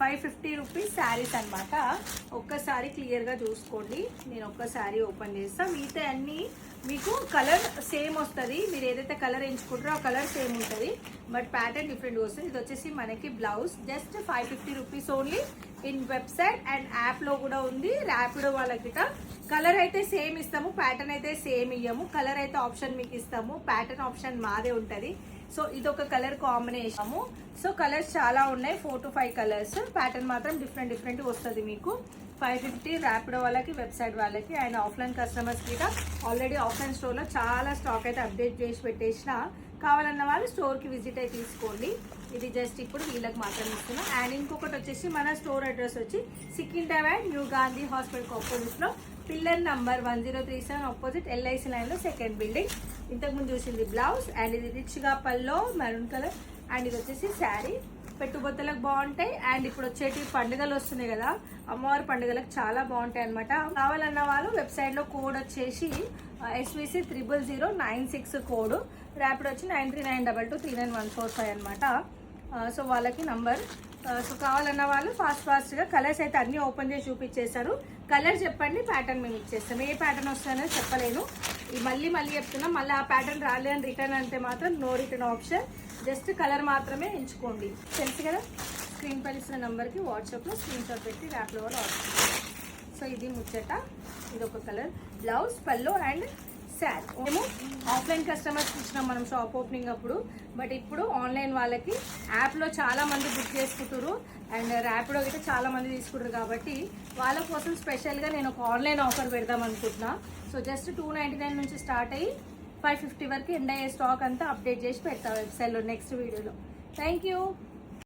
550 rupees saris అనమాట. ఒక్కసారి క్లియర్గా చూసుకోండి. నేను ఒక్కసారి ఓపెన్ చేస్తాను. మిగతా అన్నీ మీకు కలర్ సేమ్ వస్తుంది. మీరు ఏదైతే కలర్ ఎంచుకుంటారో ఆ కలర్ సేమ్ ఉంటుంది, బట్ ప్యాటర్న్ డిఫరెంట్ వస్తుంది. ఇది వచ్చేసి మనకి blouse just 550 rupees only in website and యాప్లో కూడా ఉంది. ర్యాపిడో వాళ్ళకి కలర్ అయితే సేమ్ ఇస్తాము, ప్యాటర్న్ అయితే సేమ్ ఇయ్యము. కలర్ అయితే ఆప్షన్ మీకు ఇస్తాము, ప్యాటర్న్ ఆప్షన్ మాదే ఉంటుంది. సో ఇదొక కలర్ కాంబినేషన్. సో కలర్స్ చాలా ఉన్నాయి, 4 to 5 కలర్స్. ప్యాటర్న్ మాత్రం డిఫరెంట్ వస్తుంది మీకు. 550 ర్యాపిడో వాళ్ళకి, వెబ్సైట్ వాళ్ళకి అండ్ ఆఫ్లైన్ కస్టమర్స్కి ఆల్రెడీ ఆఫ్లైన్ స్టోర్లో చాలా స్టాక్ అయితే అప్డేట్ చేసి పెట్టేసిన. కావాలన్న వాళ్ళు స్టోర్కి విజిట్ అయి తీసుకోండి. ఇది జస్ట్ ఇప్పుడు వీళ్ళకి మాత్రం ఇస్తున్నా. అండ్ ఇంకొకటి వచ్చేసి మన స్టోర్ అడ్రస్ వచ్చి సికింద్రాబాద్ న్యూ గాంధీ హాస్పిటల్ ఆపోజిట్లో పిల్లర్ నంబర్ 1037 ఆపోజిట్ ఎల్ఐసి లైన్లో సెకండ్ బిల్డింగ్. ఇంతకుముందు చూసింది బ్లౌజ్ అండ్ ఇది రిచ్గా పల్లో మెరూన్ కలర్ అండ్ ఇది వచ్చేసి శారీ. పెట్టుబొత్తలకు బాగుంటాయి. అండ్ ఇప్పుడు వచ్చేటి పండుగలు వస్తున్నాయి కదా, అమ్మవారి పండుగలకు చాలా బాగుంటాయి అనమాట. కావాలన్న వాళ్ళు వెబ్సైట్లో కోడ్ వచ్చేసి SVC 00096 కోడ్, ర్యాపిడ్ వచ్చి 9392239145 అనమాట. సో వాళ్ళకి నంబర్. సో కావాలన్న వాళ్ళు ఫాస్ట్గా కలర్స్ అయితే అన్నీ ఓపెన్ చేసి చూపించేస్తారు. కలర్ చెప్పండి, ప్యాటర్న్ మేము ఇచ్చేస్తాం. ఏ ప్యాటర్న్ వస్తుందనేది చెప్పలేను, మళ్ళీ చెప్తున్నాం. మళ్ళీ ఆ ప్యాటర్న్ రాలేదని రిటర్న్ అంటే మాత్రం no return option. Just colour మాత్రమే ఎంచుకోండి. తెలుసు కదా, స్క్రీన్ పైన ఇచ్చిన నెంబర్కి వాట్సాప్లో స్క్రీన్ షాట్ పెట్టి ర్యాప్లో వాళ్ళు ఆర్డర్ చేయండి. సో ఇది ముచ్చట. ఇది ఒక colour blouse, pallu and sari. మేము ఆఫ్లైన్ కస్టమర్స్ ఇచ్చినాం మనం షాప్ ఓపెనింగ్ అప్పుడు, బట్ ఇప్పుడు ఆన్లైన్ వాళ్ళకి యాప్లో చాలా మంది బుక్ చేసుకుంటారు అండ్ ర్యాపిడో అయితే చాలా మంది తీసుకుంటారు. కాబట్టి వాళ్ళ కోసం స్పెషల్గా నేను ఒక ఆన్లైన్ ఆఫర్ పెడదాం అనుకుంటున్నా. సో జస్ట్ 299 నుంచి స్టార్ట్ అయ్యి 550 వరకు ఎండ్ అయ్యే స్టాక్ అంతా అప్డేట్ చేసి పెడతా వెబ్సైట్లో నెక్స్ట్ వీడియోలో. Thank you.